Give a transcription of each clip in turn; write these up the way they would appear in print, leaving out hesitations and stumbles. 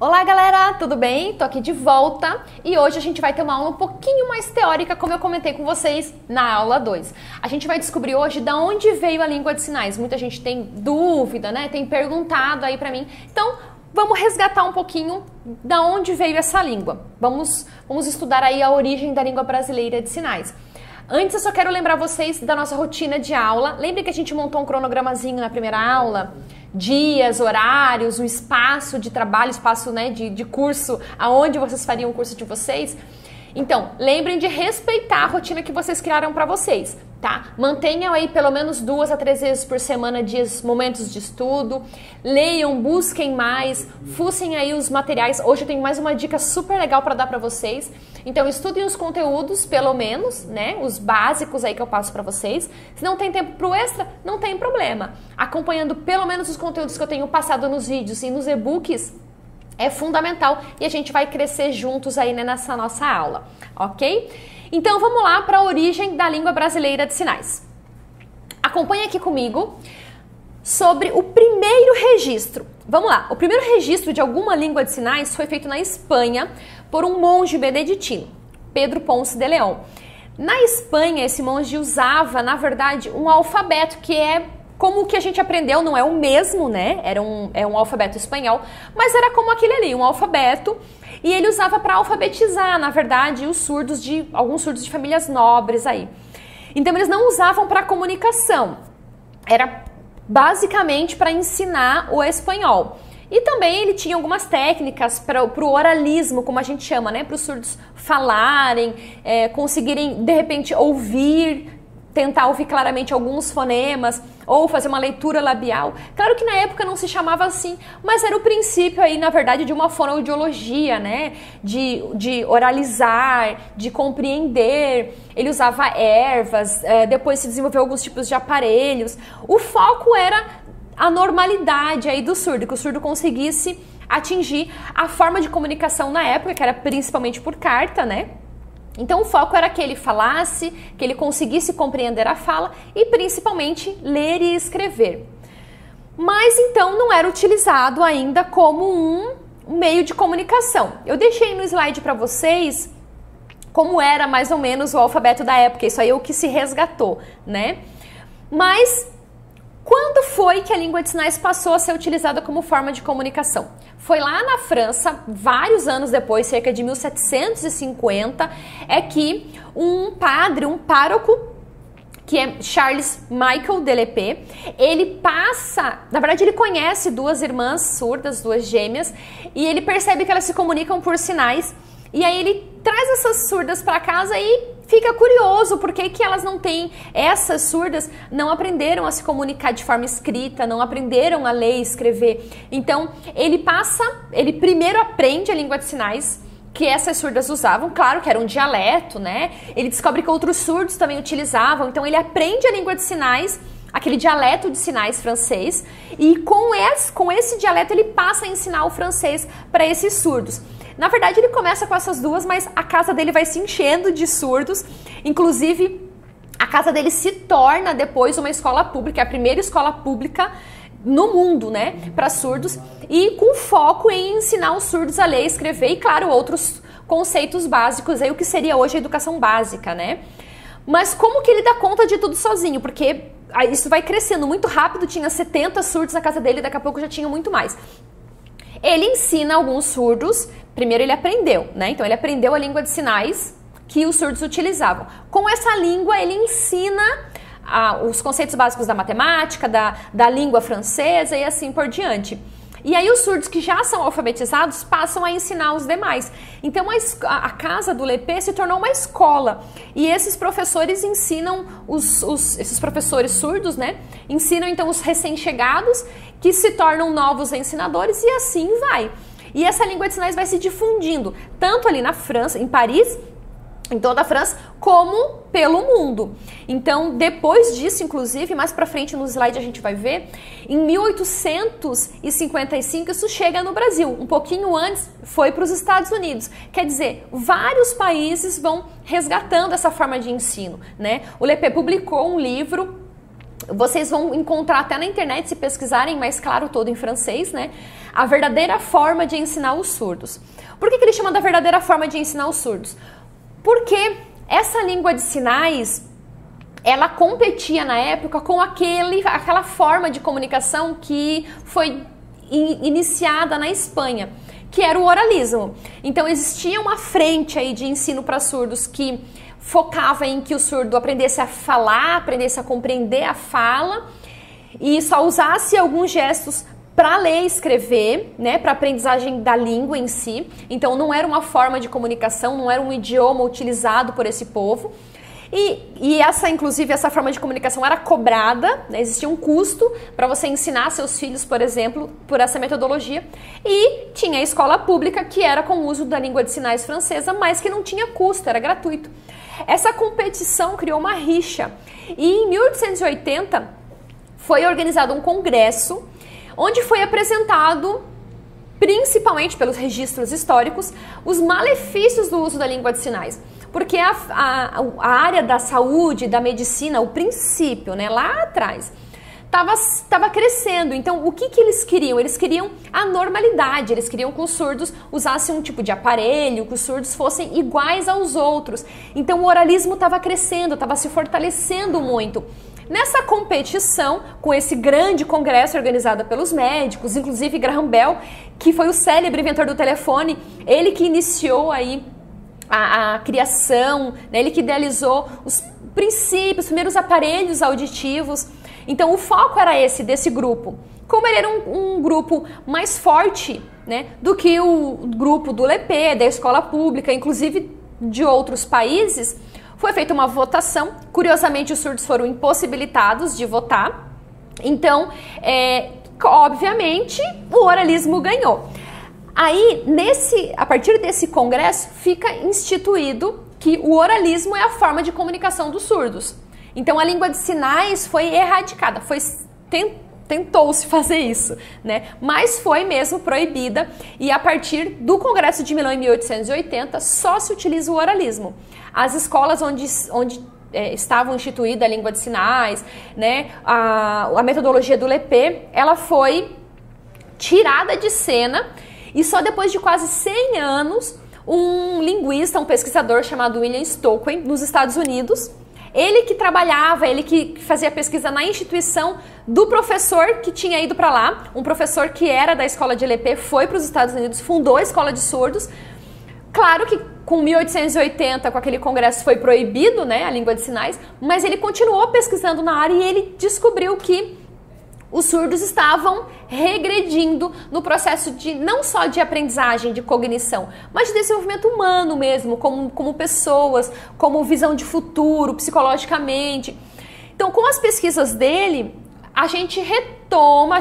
Olá galera, tudo bem? Tô aqui de volta e hoje a gente vai ter uma aula um pouquinho mais teórica, como eu comentei com vocês na aula 2. A gente vai descobrir hoje de onde veio a língua de sinais. Muita gente tem dúvida, né? Tem perguntado aí pra mim. Então, vamos resgatar um pouquinho de onde veio essa língua. Vamos estudar aí a origem da língua brasileira de sinais. Antes eu só quero lembrar vocês da nossa rotina de aula. Lembre que a gente montou um cronogramazinho na primeira aula? Dias, horários, o espaço de trabalho, espaço, né, de curso, aonde vocês fariam o curso de vocês. Então, lembrem de respeitar a rotina que vocês criaram para vocês, tá? Mantenham aí pelo menos 2 a 3 vezes por semana momentos de estudo, leiam, busquem mais, fuçem aí os materiais. Hoje eu tenho mais uma dica super legal para dar para vocês. Então, estudem os conteúdos, pelo menos, né? Os básicos aí que eu passo para vocês. Se não tem tempo pro extra, não tem problema. Acompanhando pelo menos os conteúdos que eu tenho passado nos vídeos e nos e-books, é fundamental e a gente vai crescer juntos aí, né, nessa nossa aula, ok? Então vamos lá para a origem da língua brasileira de sinais. Acompanhe aqui comigo sobre o primeiro registro. Vamos lá, o primeiro registro de alguma língua de sinais foi feito na Espanha por um monge beneditino, Pedro Ponce de León. Na Espanha, esse monge usava, na verdade, um alfabeto que é como o que a gente aprendeu, não é o mesmo, né? É um alfabeto espanhol, mas era como aquele ali, um alfabeto, e ele usava para alfabetizar, na verdade, alguns surdos de famílias nobres aí. Então eles não usavam para comunicação, era basicamente para ensinar o espanhol. E também ele tinha algumas técnicas para o oralismo, como a gente chama, né? Para os surdos falarem, conseguirem de repente ouvir, tentar ouvir claramente alguns fonemas ou fazer uma leitura labial. Claro que na época não se chamava assim, mas era o princípio aí, na verdade, de uma fonoaudiologia, né? De oralizar, de compreender. Ele usava ervas, depois se desenvolveu alguns tipos de aparelhos. O foco era a normalidade aí do surdo, que o surdo conseguisse atingir a forma de comunicação na época, que era principalmente por carta, né? Então o foco era que ele falasse, que ele conseguisse compreender a fala e principalmente ler e escrever. Mas então não era utilizado ainda como um meio de comunicação. Eu deixei no slide para vocês como era mais ou menos o alfabeto da época, isso aí é o que se resgatou, né? Mas quando foi que a língua de sinais passou a ser utilizada como forma de comunicação? Foi lá na França, vários anos depois, cerca de 1750, é que um padre, um pároco, que é Charles Michel de Lespée, ele passa, na verdade ele conhece 2 irmãs surdas, 2 gêmeas, e ele percebe que elas se comunicam por sinais, e aí ele traz essas surdas para casa e fica curioso por que elas não têm, essas surdas não aprenderam a se comunicar de forma escrita, não aprenderam a ler e escrever. Então ele primeiro aprende a língua de sinais que essas surdas usavam, claro que era um dialeto, né? Ele descobre que outros surdos também utilizavam, então ele aprende a língua de sinais, aquele dialeto de sinais francês, e com esse dialeto ele passa a ensinar o francês para esses surdos. Na verdade, ele começa com essas 2, mas a casa dele vai se enchendo de surdos. Inclusive, a casa dele se torna depois uma escola pública, a primeira escola pública no mundo, né, para surdos, e com foco em ensinar os surdos a ler e escrever, e claro, outros conceitos básicos, aí o que seria hoje a educação básica, né? Mas como que ele dá conta de tudo sozinho? Porque isso vai crescendo muito rápido, tinha 70 surdos na casa dele, daqui a pouco já tinha muito mais. Ele ensina alguns surdos, primeiro ele aprendeu, né? Então ele aprendeu a língua de sinais que os surdos utilizavam. Com essa língua ele ensina os conceitos básicos da matemática, da língua francesa e assim por diante. E aí os surdos que já são alfabetizados passam a ensinar os demais. Então a casa do Lespée se tornou uma escola. E esses professores ensinam, esses professores surdos, né? Ensinam então os recém-chegados que se tornam novos ensinadores e assim vai. E essa língua de sinais vai se difundindo, tanto ali na França, em Paris, em toda a França, como pelo mundo. Então, depois disso, inclusive, mais pra frente no slide a gente vai ver, em 1855 isso chega no Brasil. Um pouquinho antes foi para os Estados Unidos. Quer dizer, vários países vão resgatando essa forma de ensino, né? O Lespée publicou um livro vocês vão encontrar até na internet, se pesquisarem, mas claro, todo em francês, né? A verdadeira forma de ensinar os surdos. Por que ele chama da verdadeira forma de ensinar os surdos? Porque essa língua de sinais, ela competia na época com aquela forma de comunicação que foi iniciada na Espanha, que era o oralismo. Então existia uma frente aí de ensino para surdos que focava em que o surdo aprendesse a falar, aprendesse a compreender a fala e só usasse alguns gestos para ler e escrever, né, para aprendizagem da língua em si. Então não era uma forma de comunicação, não era um idioma utilizado por esse povo. E inclusive, essa forma de comunicação era cobrada, né? Existia um custo para você ensinar seus filhos, por exemplo, por essa metodologia. E tinha a escola pública, que era com o uso da língua de sinais francesa, mas que não tinha custo, era gratuito. Essa competição criou uma rixa. E em 1880 foi organizado um congresso, onde foi apresentado, principalmente pelos registros históricos, os malefícios do uso da língua de sinais. Porque a área da saúde, da medicina, o princípio, né, lá atrás, estava crescendo. Então, o que eles queriam? Eles queriam a normalidade, eles queriam que os surdos usassem um tipo de aparelho, que os surdos fossem iguais aos outros. Então, o oralismo estava crescendo, estava se fortalecendo muito. Nessa competição, com esse grande congresso organizado pelos médicos, inclusive Graham Bell, que foi o célebre inventor do telefone, ele que iniciou aí a criação, né? Ele que idealizou os princípios, os primeiros aparelhos auditivos. Então o foco era esse, desse grupo. Como ele era um grupo mais forte, né, do que o grupo do LEP, da escola pública, inclusive de outros países, foi feita uma votação. Curiosamente, os surdos foram impossibilitados de votar. Então, obviamente, o oralismo ganhou. Aí, a partir desse congresso, fica instituído que o oralismo é a forma de comunicação dos surdos. Então, a língua de sinais foi erradicada, tentou-se fazer isso, né? Mas foi mesmo proibida, e a partir do Congresso de Milão em 1880 só se utiliza o oralismo. As escolas onde estavam instituída a língua de sinais, né? A metodologia do LEP, ela foi tirada de cena. E só depois de quase 100 anos, um linguista, um pesquisador chamado William Stockwell, nos Estados Unidos, ele que trabalhava, ele que fazia pesquisa na instituição do professor que tinha ido para lá, um professor que era da escola de LEP, foi para os Estados Unidos, fundou a escola de surdos. Claro que com 1880, com aquele congresso, foi proibido, né, a língua de sinais, mas ele continuou pesquisando na área e ele descobriu que os surdos estavam regredindo no processo de não só de aprendizagem, de cognição, mas de desenvolvimento humano mesmo, como pessoas, como visão de futuro, psicologicamente. Então, com as pesquisas dele, a gente retorna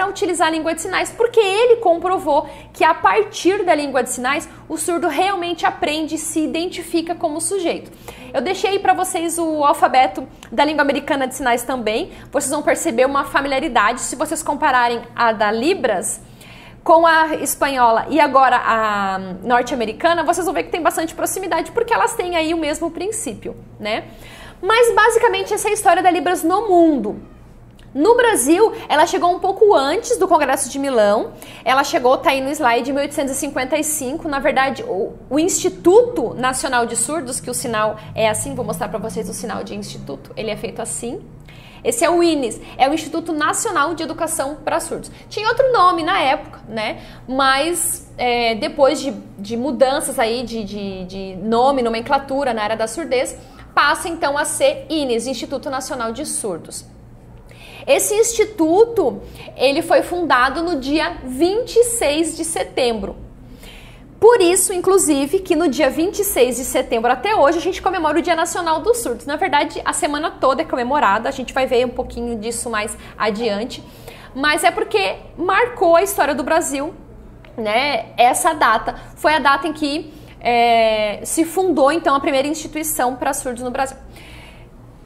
a utilizar a língua de sinais, porque ele comprovou que a partir da língua de sinais, o surdo realmente aprende e se identifica como sujeito. Eu deixei para vocês o alfabeto da língua americana de sinais também, vocês vão perceber uma familiaridade. Se vocês compararem a da Libras com a espanhola e agora a norte-americana, vocês vão ver que tem bastante proximidade, porque elas têm aí o mesmo princípio, né? Mas basicamente essa é a história da Libras no mundo. No Brasil, ela chegou um pouco antes do Congresso de Milão. Ela chegou, tá aí no slide, em 1855. Na verdade, o Instituto Nacional de Surdos, que o sinal é assim, vou mostrar para vocês o sinal de instituto, ele é feito assim. Esse é o INES, é o Instituto Nacional de Educação para Surdos. Tinha outro nome na época, né? Mas depois de mudanças aí de nome, nomenclatura na área da surdez, passa então a ser INES, Instituto Nacional de Surdos. Esse instituto, ele foi fundado no dia 26 de setembro. Por isso, inclusive, que no dia 26 de setembro até hoje, a gente comemora o Dia Nacional dos Surdos. Na verdade, a semana toda é comemorada, a gente vai ver um pouquinho disso mais adiante. Mas é porque marcou a história do Brasil, né? Essa data foi a data em que se fundou, então, a primeira instituição para surdos no Brasil.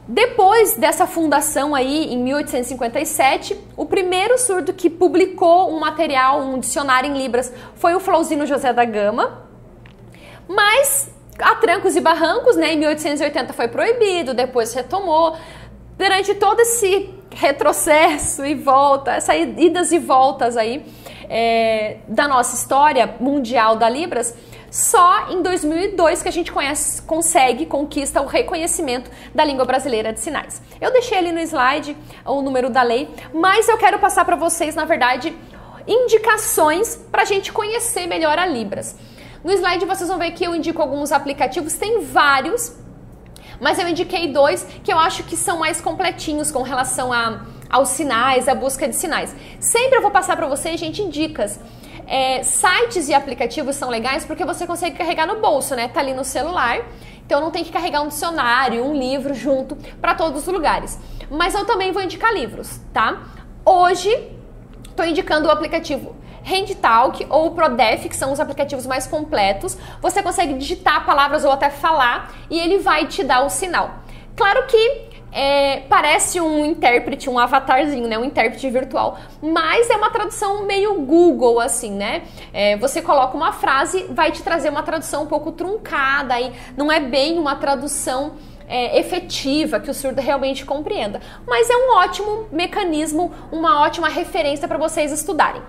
Depois dessa fundação aí, em 1857, o primeiro surdo que publicou um material, um dicionário em Libras, foi o Flauzino José da Gama. Mas, a trancos e barrancos, né, em 1880 foi proibido, depois retomou. durante todo esse retrocesso e volta, essas idas e voltas aí da nossa história mundial da Libras, só em 2002 que a gente conquista o reconhecimento da língua brasileira de sinais. Eu deixei ali no slide o número da lei, mas eu quero passar para vocês, na verdade, indicações para a gente conhecer melhor a Libras. No slide vocês vão ver que eu indico alguns aplicativos, tem vários, mas eu indiquei 2 que eu acho que são mais completinhos com relação aos sinais, a busca de sinais. Sempre eu vou passar para vocês, gente, dicas. Sites e aplicativos são legais porque você consegue carregar no bolso, né? Tá ali no celular, então não tem que carregar um dicionário, um livro junto para todos os lugares. Mas eu também vou indicar livros, tá? Hoje, tô indicando o aplicativo HandTalk ou o Prodef, que são os aplicativos mais completos. Você consegue digitar palavras ou até falar e ele vai te dar o sinal. Claro que parece um intérprete, um avatarzinho, né? Um intérprete virtual, mas é uma tradução meio Google, assim, né? Você coloca uma frase, vai te trazer uma tradução um pouco truncada, aí não é bem uma tradução efetiva, que o surdo realmente compreenda. Mas é um ótimo mecanismo, uma ótima referência para vocês estudarem.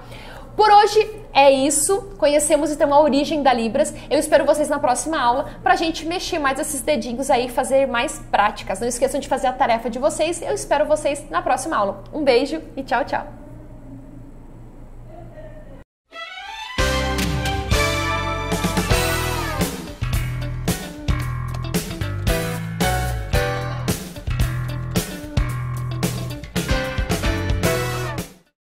Por hoje é isso, conhecemos então a origem da Libras. Eu espero vocês na próxima aula pra gente mexer mais esses dedinhos aí, fazer mais práticas. Não esqueçam de fazer a tarefa de vocês, eu espero vocês na próxima aula. Um beijo e tchau, tchau!